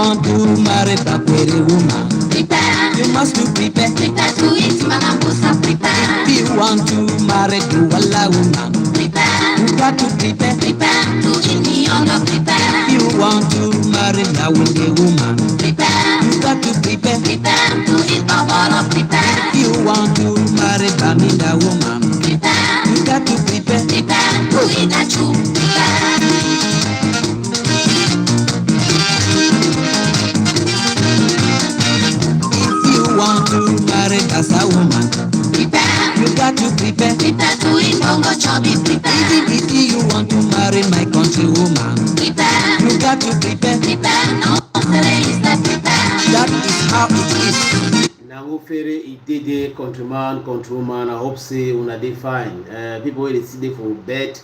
want to marry Bakwere woman, prepare. You must to prepare. Prepare to eat Manambusa, prepare. If you want to marry Duwala woman, prepare. You got to prepare. Prepare to eat Nyonga, prepare. If you want to marry Nawinde woman, prepare. You got to prepare. Prepare to eat Babala, prepare. If you want to marry Baminda woman, prepare. You got to prepare. Prepare to eat Achu, prepare. Want to marry as a woman, prepare. You got to prepare. Prepare to eat bongo chubby, prepare. If you want to marry my country woman, prepare. You got to prepare. Prepare. No, prepare. That is how it is. Nango fere idede countryman, countrywoman. I hope say una dey fine. People wey dey see dey for bed,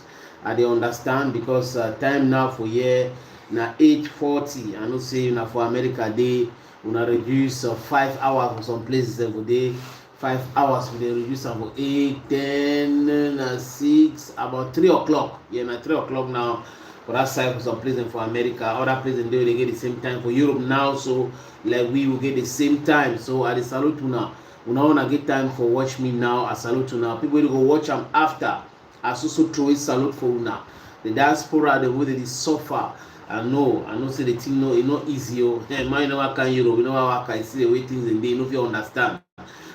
they understand because time now for year na 8:40. I know say una for America dey. Una reduce 5 hours for some places every day. 5 hours we reduce for 8, 10, and 6, about 3 o'clock. Yeah, now 3 o'clock now for that side for some places for America. Other places they get the same time for Europe now. So like we will get the same time. So I salute una. Una wanna get time for watch me now. I salute una. People will go watch them after. I also throw a salute for una. The diaspora, the way they suffer. I know say the thing no, it's not easy. Man, never can Europe, we never work, I see the way things and they know if you understand.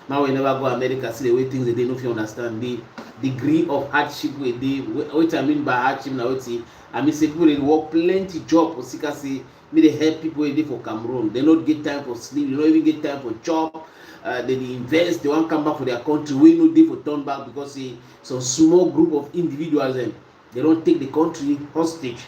Man, we never go America, see the way things and they know if you understand. The degree of hardship with the what I mean by hardship now, I mean say people they work plenty job for sick say me they help people they for Cameroon. They don't get time for sleep, they don't even get time for job. They invest, they want to come back for their country. We no day for turn back because some small group of individuals they don't take the country hostage.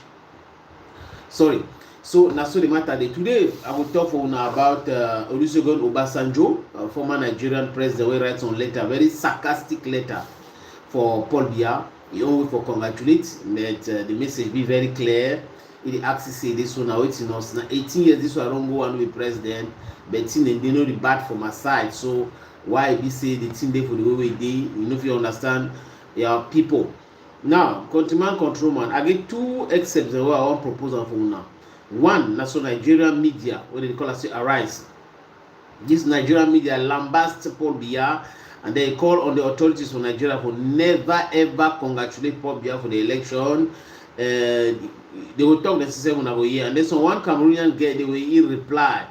Sorry. So now so the matter today I will talk for una about Olusegun Obassanjo, former Nigerian president, who writes on letter, very sarcastic letter for Paul Biya. He only for congratulate that the message be very clear. He asks say this one now it's now 18 years this one I don't go and be president, but they know the bad for my side. So why be say the thing there for the way they you know if you understand your people. Now, countryman, countrywoman, I get two exceptions where I want to propose for now. One, that's Nigerian media, what they call us Arise. This Nigerian media lambast Paul Biya, and they call on the authorities for Nigeria for never ever congratulate Paul Biya for the election. They will talk necessarily when I go here. And then so one Cameroonian guy, they will reply.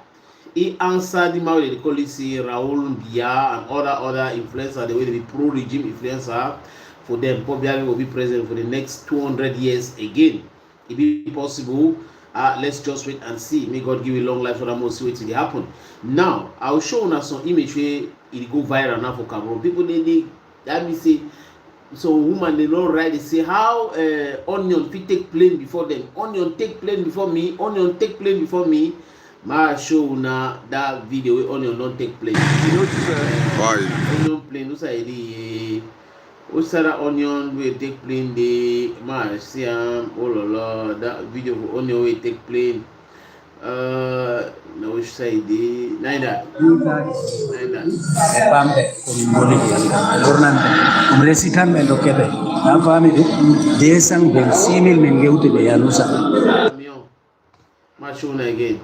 He answered him how they call it Raoul Biya and other influencers, the way they be pro-regime influencer. For them, Paul Biya will be president for the next 200 years again. It be possible. Let's just wait and see. May God give you long life so that most wait till it happen. Now, I'll show you some image where it go viral now for Cameroon. People they let me say some woman they don't write. They say how onion fit take plane before them. Onion take plane before me. Onion take plane before me. Ma show now that video where onion don't take plane. You know why? Onion plane. What's the Osara onion will take plane the Marciam, oh la that video for onion will take plane. No which side the neither. Pambe, Gurnante, Umresitan and Lokebe, our family, Desang, Ben Simil, Mengeuti, Yanusa. Machuna again.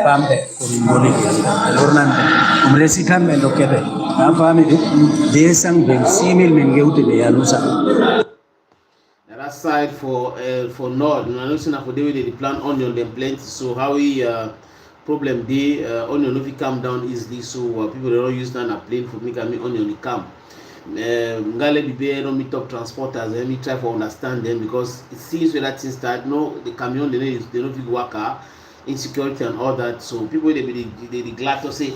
Pambe, Gurnante, Umresitan and Lokebe, our family, Desang, Ben Simil, Mengeuti, Yanusa. That side for North, I know for the way they plant onion, them plenty. So how we problem they onion if it come down easily. So people don't use that a plane for make onion it come. Ngale bibe don't meet up transporters. Let me try to understand them because it seems where that thing start. No, the camion they don't feel worker, insecurity and all that. So people they glad to say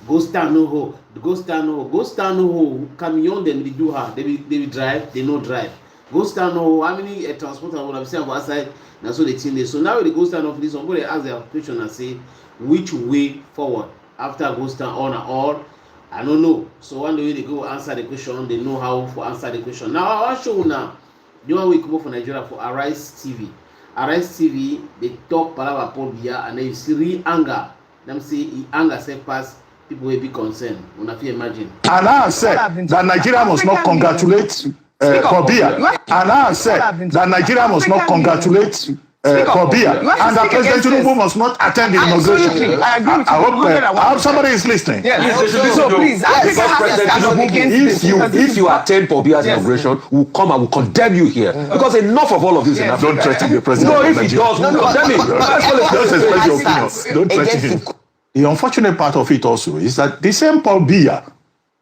go stand no ho, camion them they do her. They drive, they no drive. Go stand no how many transporters would have seen outside now so they think they so now they go stand off this one they ask their question and say which way forward after go stand on and all I don't know. So one day they go answer the question, they know how to answer the question. Now I'll show you now the one we come up for Nigeria for Arise TV. Arise TV they talk about Paul Biya and then you see real anger. Them say he anger say pass people will be concerned. Una fi imagine. And I said that Nigeria must not congratulate Paul Biya. And I said that Nigeria must not congratulate Paul Biya, and that President Tinubu must not attend the inauguration. Absolutely, I agree with you. I hope somebody is listening. Yes. So please, Africa has to stand against this. If you attend Paul Biya's inauguration, we'll come and we'll condemn you here. Because enough of all of this in Africa. Don't threaten the president. No, if he does, we'll condemn him. Don't express your opinion. Don't threaten him. The unfortunate part of it also is that the same Paul Biya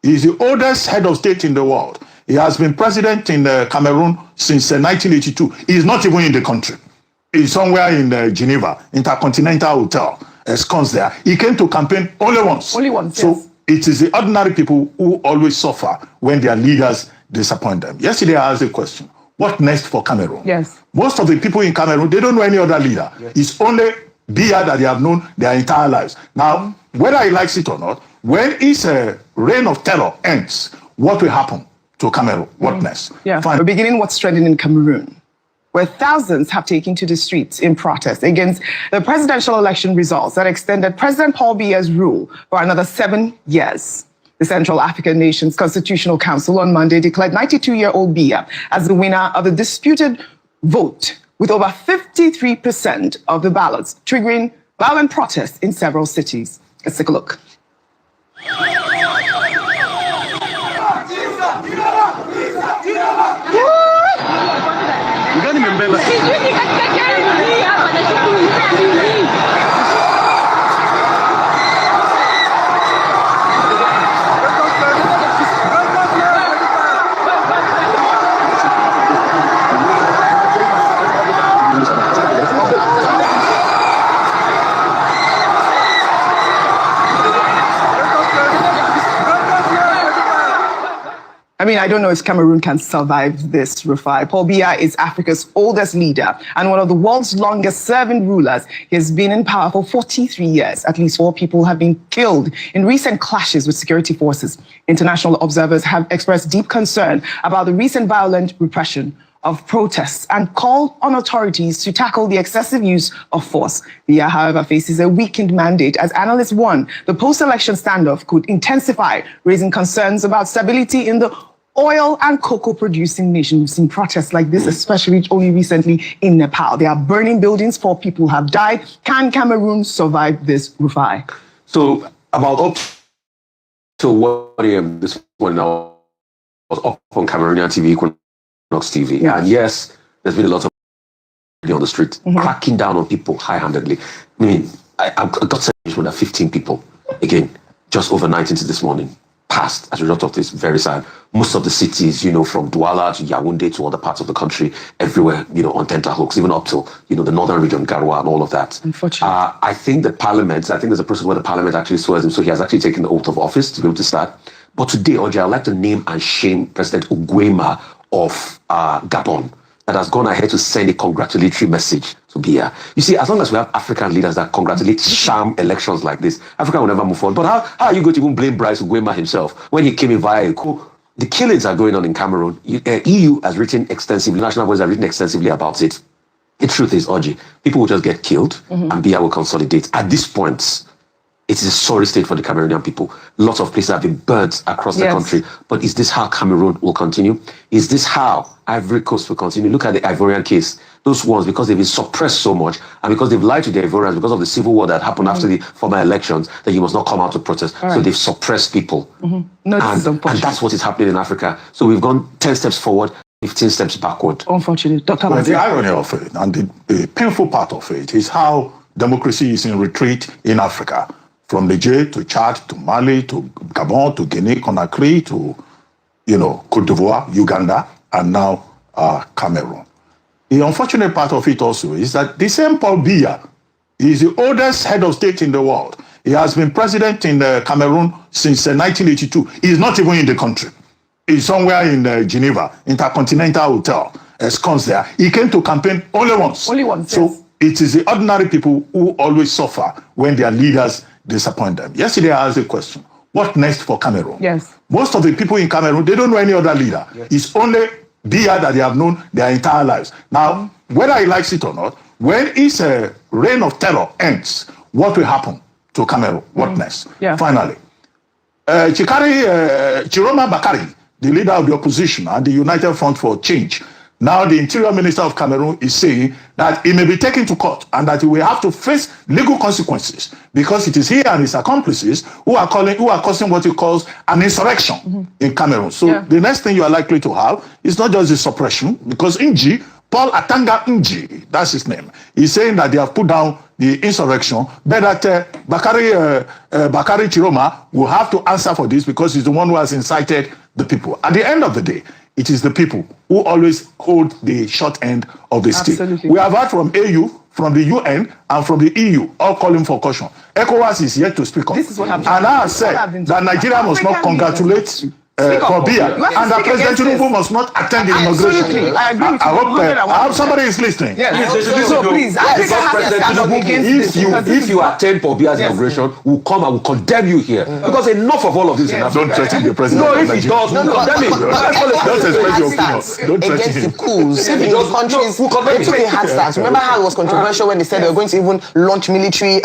is the oldest head of state in the world. He has been president in Cameroon since 1982. He is not even in the country. He's somewhere in Geneva, Intercontinental Hotel, ensconced there. He came to campaign only once. Only once, So yes. it is the ordinary people who always suffer when their leaders disappoint them. Yesterday I asked a question. What next for Cameroon? Yes. Most of the people in Cameroon, they don't know any other leader. Yes. It's only Biya that they have known their entire lives. Now, whether he likes it or not, when his reign of terror ends, what will happen to Cameroon? What next? Yeah. Fine. We're beginning what's trending in Cameroon, where thousands have taken to the streets in protest against the presidential election results that extended President Paul Biya's rule for another 7 years. The Central African Nations Constitutional Council on Monday declared 92-year-old Biya as the winner of the disputed vote, with over 53% of the ballots, triggering violent protests in several cities. Let's take a look. I mean, I don't know if Cameroon can survive this, Rufai. Paul Biya is Africa's oldest leader and one of the world's longest-serving rulers. He has been in power for 43 years. At least 4 people have been killed in recent clashes with security forces. International observers have expressed deep concern about the recent violent repression of protests and called on authorities to tackle the excessive use of force. Biya, however, faces a weakened mandate as analysts warn the post-election standoff could intensify, raising concerns about stability in the oil and cocoa producing nation. We've seen protests like this, especially only recently in Nepal. They are burning buildings, 4 people have died. Can Cameroon survive this, Rufai? So about up to 1 a.m. this morning, I was up on Cameroonian TV, Equinox TV. Yeah. And yes, there's been a lot of on the street, cracking down on people high-handedly. I mean, I got sentenced with 15 people, again, just overnight into this morning, passed as a result of this. Very sad. Most of the cities, from Douala to Yaoundé to other parts of the country, everywhere, on tenterhooks, even up to, the northern region, Garoua and all of that. Unfortunately. I think there's a process where the parliament actually swears him, so he has actually taken the oath of office to be able to start. But today, Oji, I'd like to name and shame President Nguema of Gabon, that has gone ahead to send a congratulatory message to Biya. You see, as long as we have African leaders that congratulate sham elections like this, Africa will never move forward. But how are you going to even blame Bryce Nguema himself when he came in via a coup? The killings are going on in Cameroon. EU has written extensively, national voices have written extensively about it. The truth is, Oji, people will just get killed and Biya will consolidate. At this point, it is a sorry state for the Cameroonian people. Lots of places have been burnt across the country. But is this how Cameroon will continue? Is this how Ivory Coast will continue? Look at the Ivorian case. Those ones, because they've been suppressed so much, and because they've lied to the Ivorians, because of the civil war that happened after the former elections, that you must not come out to protest. So they've suppressed people. No, and that's what is happening in Africa. So we've gone 10 steps forward, 15 steps backward. Unfortunately. Dr. Well, the irony of it, and the painful part of it, is how democracy is in retreat in Africa. From Niger to Chad to Mali to Gabon to Guinea Conakry to, Cote d'Ivoire, Uganda, and now Cameroon. The unfortunate part of it also is that the same Paul Biya is the oldest head of state in the world. He has been president in Cameroon since 1982. He is not even in the country. He's somewhere in Geneva, Intercontinental Hotel, ensconced there. He came to campaign only once. Only once, So yes. it is the ordinary people who always suffer when their leaders disappoint them. Yesterday I asked a question. What next for Cameroon? Yes. Most of the people in Cameroon, they don't know any other leader. Yes. It's only Biya that they have known their entire lives. Now, whether he likes it or not, when his reign of terror ends, what will happen to Cameroon? What next? Yeah. Finally, Chiroma Bakari, the leader of the opposition and the United Front for Change, Now the Interior Minister of Cameroon is saying that he may be taken to court and that he will have to face legal consequences because it is he and his accomplices who are causing what he calls an insurrection in Cameroon. So the next thing you are likely to have is not just the suppression, because Paul Atanga, that's his name, he's saying that they have put down the insurrection, but that Bakari Chiroma will have to answer for this because he's the one who has incited the people. At the end of the day, it is the people who always hold the short end of the stick. We have heard from AU, from the UN, and from the EU, all calling for caution. ECOWAS is yet to speak up. This is what happened. And I said that Nigeria must not congratulate Paul Biya, and that President Tinubu must not attend the inauguration. I agree with you. I hope somebody is listening. Yes. So please, Africa has to stand up against this. If you attend Paul Biya's inauguration, we'll come and we'll condemn you here. Because enough of all of this in Africa. Don't threaten the president. No, if he does, we'll condemn him. Don't express your opinion. Don't threaten against him. the coups in those countries. They took a hard stance. Remember how it was controversial when they said they were going to even launch military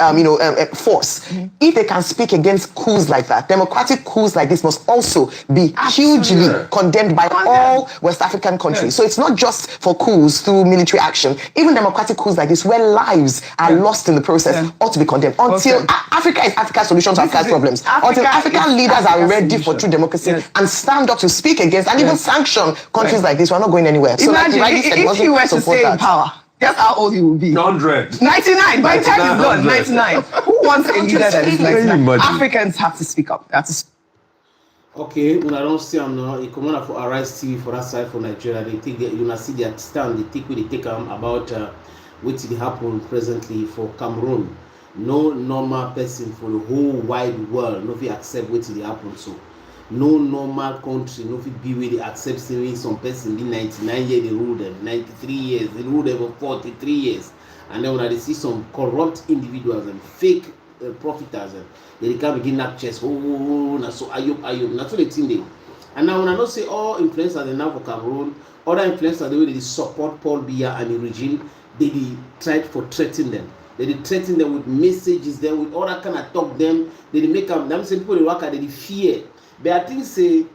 force. If they can speak against coups like that, democratic coups like this must also be hugely condemned by all West African countries. So it's not just for coups through military action. Even democratic coups like this, where lives are lost in the process, ought to be condemned. Until Africa is Africa's solution to Africa's problems. Until African leaders are ready for true democracy and stand up to speak against and even sanction countries like this, we're not going anywhere. So imagine if you were to stay in power. Guess how old you will be? 100. 99. By the time it's done, 99. Who wants a leader that is 99? Africans have to speak up. They have to Okay, when I don't see them now, you come on for Arise TV for that side for Nigeria. They take you see their stand. They take about what will happen presently for Cameroon. No normal person for the whole wide world no fit accept what will happen. So no normal country no fit be where they accept saying some person be 99 years they rule them, 93 years they rule them for 43 years, and then when they see some corrupt individuals and fake profiters and they can begin knock chest. Na so ayub. Na so the thing they. And now when I don't say all influencers they now for Cameroon, other influencers the way they support Paul Biya and the regime, they tried for threaten them. They threaten them with messages, them with all that kind of talk them. They make them. Them say people they work at they fear. But I think say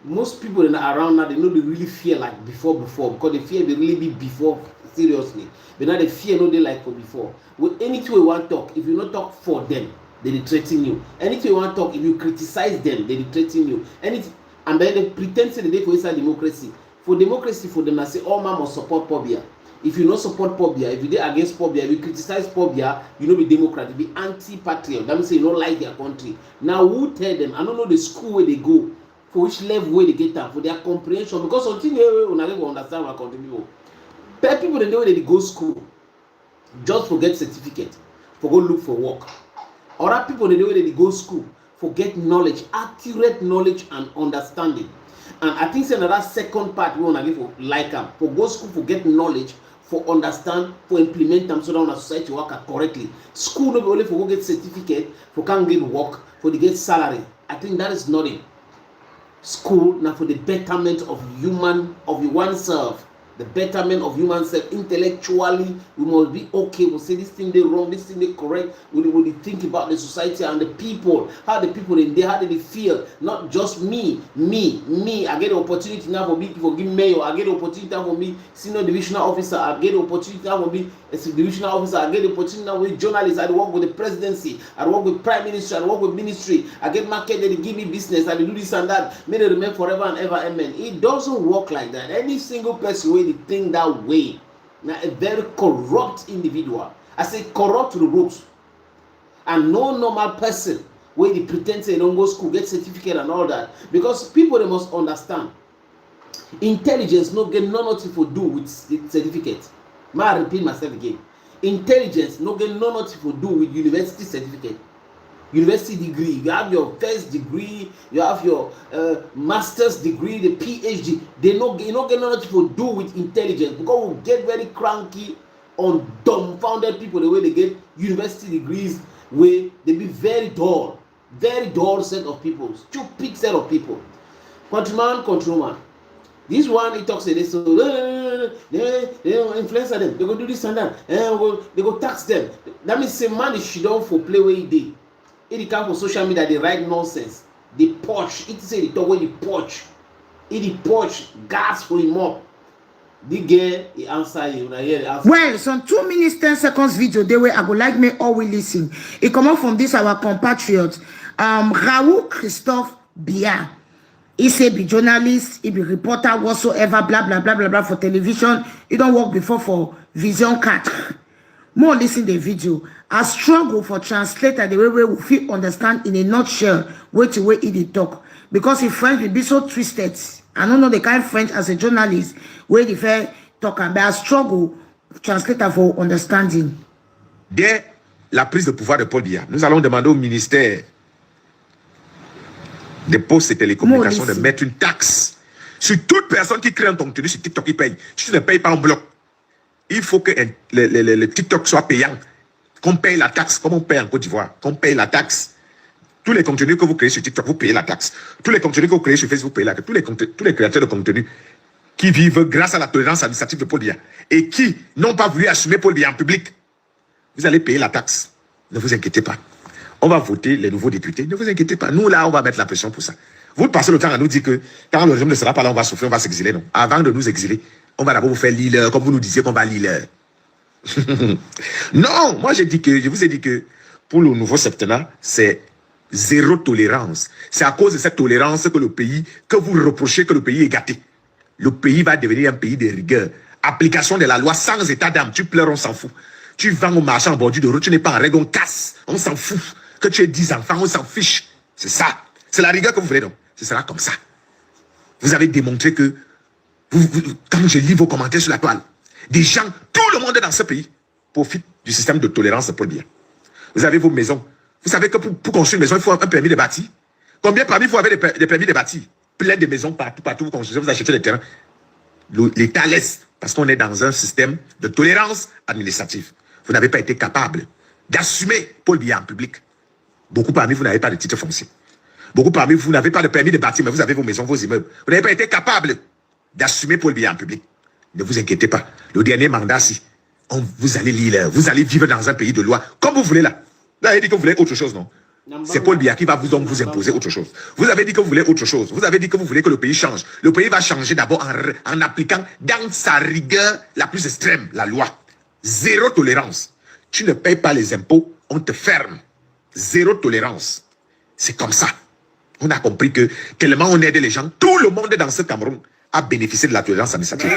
most people that are around now they know they really fear like before because the fear they really be before seriously. But now the fear no they like for before. With anything we want to talk, if you not talk for them, they threaten you. Anything you want to talk, if you criticize them, they threaten you. Anything, and then they pretend to the day for inside democracy. For democracy, for them, I say all man must support Paul Biya. If you not support Paul Biya, if you are against Paul Biya, if you criticize Paul Biya, you know be Democrat, you be anti-patriot. That means you don't like their country. Now who tell them? I don't know the school where they go, for which level where they get them, for their comprehension. Because until you understand what country people. People they know where they go school, just for get certificate, for go look for work. Other people they know where they go school, for get knowledge, accurate knowledge and understanding. And I think it's another second part we want to give for like them, for go school, for get knowledge, for understand, for implement them so that our society work correctly. School not only for go get certificate, for can get work, for the get salary. I think that is not it. School now for the betterment of oneself. The betterment of human self intellectually, we must be okay. We'll say this thing they wrong, this thing they correct. We think about the society and the people, how the people in there, how do they feel? Not just me. I get the opportunity now for me to give mayor. I get the opportunity now for me senior divisional officer. I get the opportunity now for me as a divisional officer. I get the opportunity now with journalists. I work with the presidency. I work with prime minister. I work with ministry. I get market. They give me business. I do this and that. May they remain forever and ever. Amen. It doesn't work like that. Any single person will think that way. Now a very corrupt individual. I say corrupt to the roots. And no normal person where they pretend they don't go school, get certificate and all that. Because people they must understand. Intelligence no get nothing to do with certificate. May I repeat myself again. Intelligence no get nothing to do with university certificate. University degree, you have your first degree, you have your master's degree, the PhD. They not get nothing to do with intelligence because we get very cranky on dumbfounded people the way they get university degrees, where they be very dull set of people, stupid set of people. Countryman. This one he talks this, so they influence them, they go do this and that, they go tax them. That means say man is shit down for play where he did. It come for social media, they write nonsense. They poach. It say they talk when they poach. It poach gas for him up. The girl, he answer you. Well, some 2 minutes 10 seconds video. They were. I would like me all we listen. It come out from this our compatriot, Raoul Christophe Biya. He say be journalist, he be reporter, whatsoever, blah blah blah blah blah for television. He don't work before for Vision 4. More listen the video. I struggle for translator the way we feel understand in a nutshell way to way he talk. Because if French will be so twisted. I don't know the kind of French as a journalist where the fair talk and I struggle translator for understanding. Dès la prise de pouvoir de Paul Biya, nous allons demander au ministère des Postes et Télécommunications de mettre une taxe sur toute personne qui crée un contenu sur TikTok qui paye. Si tu ne payes pas en bloc, il faut que le TikTok soit payant. Qu'on paye la taxe, comme on paye en Côte d'Ivoire, qu'on paye la taxe. Tous les contenus que vous créez sur TikTok, vous payez la taxe. Tous les contenus que vous créez sur Facebook, vous payez la taxe. Tous les créateurs de contenu qui vivent grâce à la tolérance administrative de Paul Biya et qui n'ont pas voulu assumer Paul Biya en public, vous allez payer la taxe. Ne vous inquiétez pas. On va voter les nouveaux députés. Ne vous inquiétez pas. Nous, là, on va mettre la pression pour ça. Vous passez le temps à nous dire que quand le régime ne sera pas là, on va souffrir, on va s'exiler. Non. Avant de nous exiler, on va d'abord vous faire l'île, comme vous nous disiez qu'on va l'île. Non, moi, je vous ai dit que pour le nouveau septennat, c'est zéro tolérance. C'est à cause de cette tolérance que le pays, que vous reprochez que le pays est gâté. Le pays va devenir un pays de rigueur. Application de la loi sans état d'âme. Tu pleures, on s'en fout. Tu vends au marché en bordure de route, tu n'es pas en règle, on casse. On s'en fout. Que tu aies 10 enfants, on s'en fiche. C'est ça. C'est la rigueur que vous voulez, donc. Ce sera comme ça. Vous avez démontré que, quand je lis vos commentaires sur la toile, des gens, tout le monde dans ce pays profite du système de tolérance de Paul Biya. Vous avez vos maisons. Vous savez que pour construire une maison, il faut un permis de bâtir. Combien parmi vous avez des permis de bâtir? Plein de maisons partout, vous construisez, vous achetez des terrains. L'État laisse, parce qu'on est dans un système de tolérance administrative. Vous n'avez pas été capable d'assumer Paul Biya en public. Beaucoup parmi vous n'avez pas de titre foncier. Beaucoup parmi vous n'avez pas de permis de bâtir, mais vous avez vos maisons, vos immeubles. Vous n'avez pas été capable d'assumer Paul Biya en public. Ne vous inquiétez pas. Le dernier mandat, si vous allez lire, vous allez vivre dans un pays de loi, comme vous voulez là. Vous avez dit que vous voulez autre chose, non? C'est Paul Biya qui va vous imposer autre chose. Vous avez dit que vous voulez autre chose. Vous avez dit que vous voulez que le pays change. Le pays va changer d'abord en appliquant dans sa rigueur la plus extrême, la loi. Zéro tolérance. Tu ne payes pas les impôts, on te ferme. Zéro tolérance. C'est comme ça. On a compris que tellement on aide les gens, tout le monde dans ce Cameroun a bénéficié de la tolérance administrative.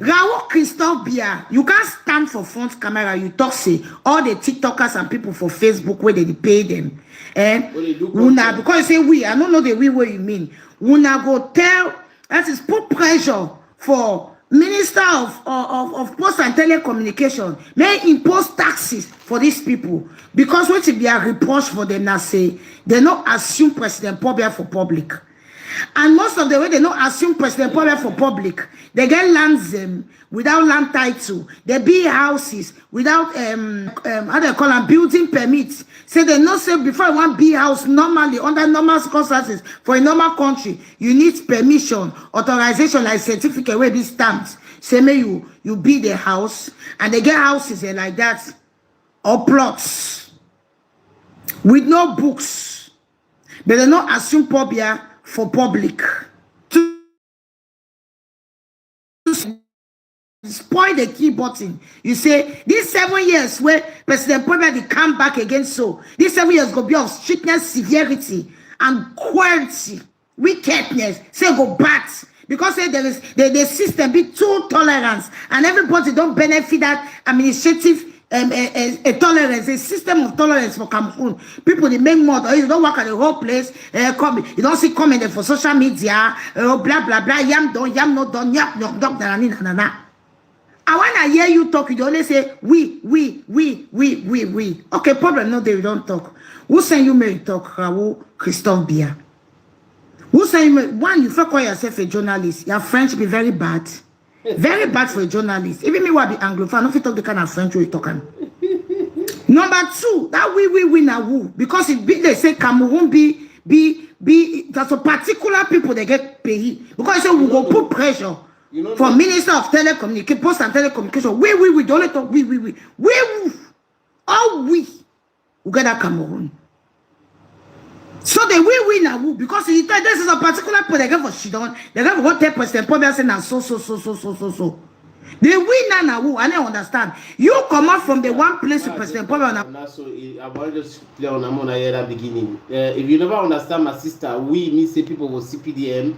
Raoul Christophe Biya, you can't stand for front camera. You talk say all the TikTokers and people for Facebook where they pay them. Una, because you say we, I don't know the we what you mean. Una go tell, that is put pressure for Minister of Post and Telecommunication may impose taxes for these people because what if they are reproach for them now say they not assume President Paul Biya for public. And most of the way they don't assume President Paul Biya for public. They get lands without land title. They build houses without how they call them building permits. Say they not say before one build house normally under normal circumstances for a normal country, you need permission, authorization, like certificate where these stamps. Say may you build a house and they get houses like that or plots with no books. But they not assume Paul Biya for public. To spoil the key button. You say, these 7 years where President Paul Biya come back again, so these 7 years go be of strictness, severity, and cruelty, wickedness. Say go back. Because say there is the system be too tolerance, and everybody don't benefit that administrative a tolerance, a system of tolerance for Cameroon. People they make more. You don't work at the whole place. You don't see comment for social media. Blah blah blah. Yam done, yam not done. Yam not done. Na. I wanna hear you talk. You only say we. Okay, problem no they don't talk. Who say you may talk? Raoul Christophe Biya. Who say you may, one you call yourself a journalist? Your French be very bad. Very bad for a journalist. Even me will be Anglophone. I don't talk the kind of French we talking. Number two, that we now who because it be they say Cameroon be that's a particular people they get paid because they say we go put pressure for Minister of Telecommunication, Post and Telecommunication. We don't talk we all we get that Cameroon. So they will win now because this is a particular point they get for Shidon. They get for what President Paul Biya say now so. They win now and I understand. You come out from the one place to President Paul Biya. So I want to just play on Amona here at the beginning. If you never understand my sister, we mean say people will CPDM,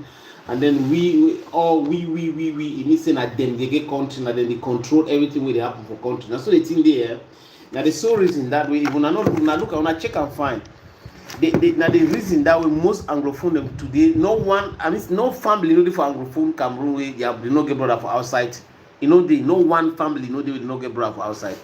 and then we it means saying that them they get country and then they control everything where they happen for country. That's so the thing there. Now the sole reason that way, even I look, I wanna check and find. Now the reason that way most Anglophone them today, no family no for Anglophone Cameroon way they no get brother for outside. No one family they will not get brother for outside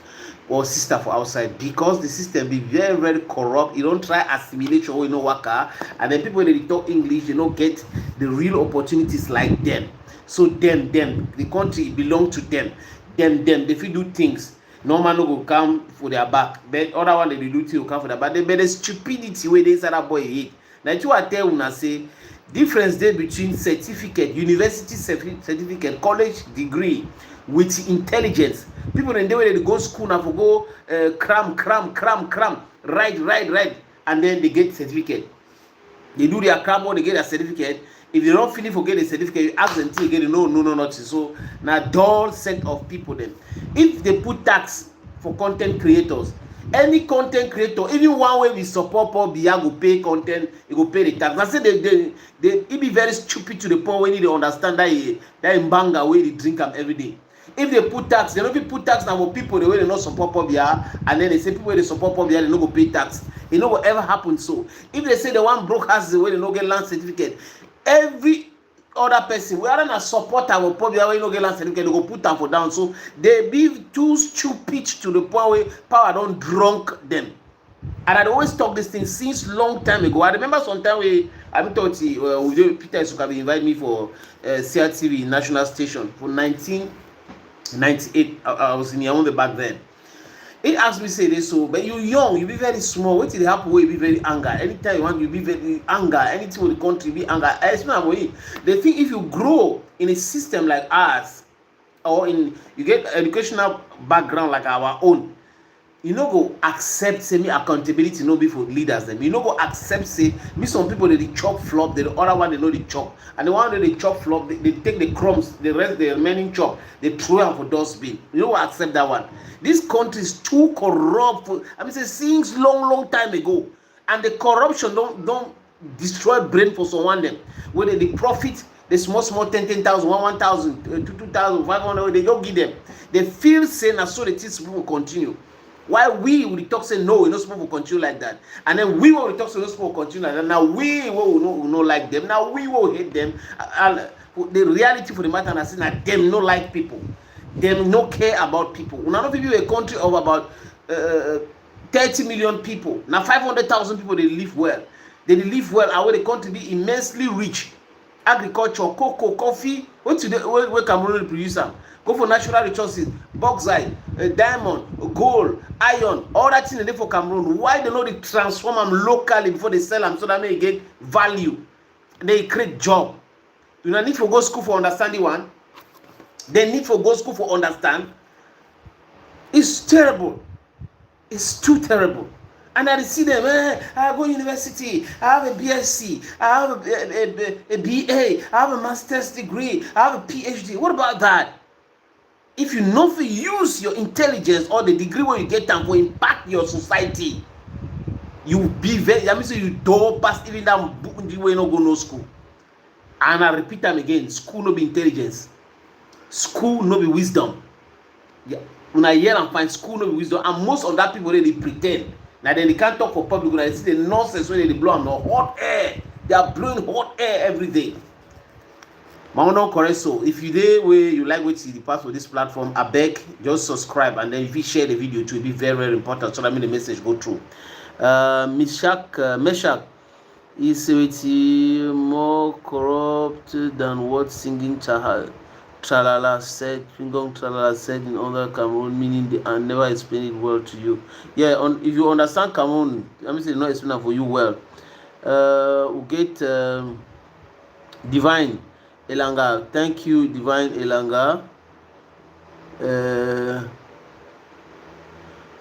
or sister for outside because the system be very very corrupt. You don't try assimilation or waka, and then people they talk English they don't get the real opportunities like them. So them the country belong to them. Them they fit do things. No man no go come for their back. But other one they do things will come for their back. But the stupidity where they say that boy hate. Now you are tell una say difference there between certificate, university certificate, college degree with intelligence. People in the way they go school now for go cram, write, and then they get certificate. They do their cram or they get a certificate. If you don't finish for get a certificate, you ask them till you get no, nothing. So now dull set of people then. If they put tax for content creators, any content creator, even one way we support Paul Biya go pay content, he go pay the tax. I say it be very stupid to the point when they understand that in banga way they drink them every day. If they put tax, they don't put tax now for people the way they not support Paul Biya, and then they say people they support Paul Biya they no go pay tax. It no will ever happen so. If they say the one broke has the way they no get land certificate, every other person we are not support our Paul Biya way no get land certificate, they go put them for down. So they be too stupid to the point where power don't drunk them. And I always talk this thing since long time ago. I remember sometime I thought Peter Sukabi invited me for CRTV national station for 1998. I was in Yaoundé back then. He asked me say this so, but you young, you be very small. What did it happen? You be very anger. Anytime you want, you be very anger. Anything with the country, be anger. They think if you grow in a system like ours, or you get educational background like our own, you no go accept say me accountability no be for leaders them. You no go accept say me some people they chop flop, the other one they know they chop, and the one that they chop flop they take the crumbs, the remaining chop they throw them for dustbin. You no go accept that one. This country is too corrupt. Say since long time ago, and the corruption don't destroy brain for someone them. Where they profit the small 10,000, 1,000, 2,000, 500 they don't give them. They feel saying as so the things will continue. Why we will talk say no, we're not supposed to continue like that, and then we will talk say we're not supposed to continue like that. Now we will not like them. Now we will hate them. And the reality for the matter is that them no like people. Them no care about people. We not people a country of about 30 million people. Now 500,000 people they live well. They live well. And where the country be immensely rich. Agriculture, cocoa, coffee. Where Cameroon produce them? Go for natural resources, bauxite, diamond, gold, iron, all that thing they for Cameroon. Why they know they transform them locally before they sell them so that they get value? They create job. You don't need to go school for understanding one. They need to go school for understand. It's terrible. It's too terrible. And I see them, I go university, I have a BSc, I have a BA, I have a master's degree, I have a PhD. What about that? If you not use your intelligence or the degree where you get them for impact your society, you be very, you don't pass even that book way no go no school. And I repeat them again, school no be intelligence. School no be wisdom. Yeah. When I hear and find school no be wisdom, and most of that people they pretend. Now then they can't talk for public when I see the nonsense when they blow on hot air. They are blowing hot air every day. Mauno correct so if you there where you like what you pass for this platform, I beg just subscribe, and then if you share the video too, it will be very very important so that the message go through. Meshach is more corrupt than what singing Tralala said in other Cameroon, meaning they and never explain it well to you. Yeah, if you understand Cameroon, let me say not explain it for you well. We get Divine Elanga. Thank you, Divine Elanga.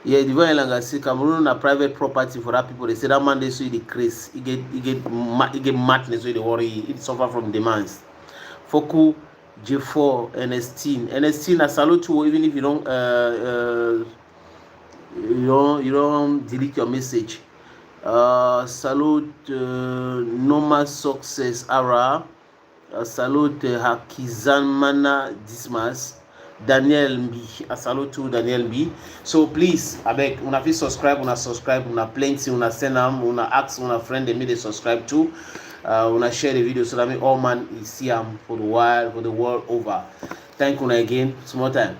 Yeah, the very long I see Cameroon a private property for that people. They say that man they see the craze. He get madness with the worry. He suffer from demands. Foku, J4, NST, I salute you even if you don't delete your message. Salute Normal Success Ara. Salute Hakizan Mana Dismas. Daniel Mbi, I salute to Daniel Mbi. So please, I beg, una fit subscribe, una plenty, una send them, una ask una friend they may subscribe to. Una share the video so that all man is see them for the world over. Thank you again. Small time.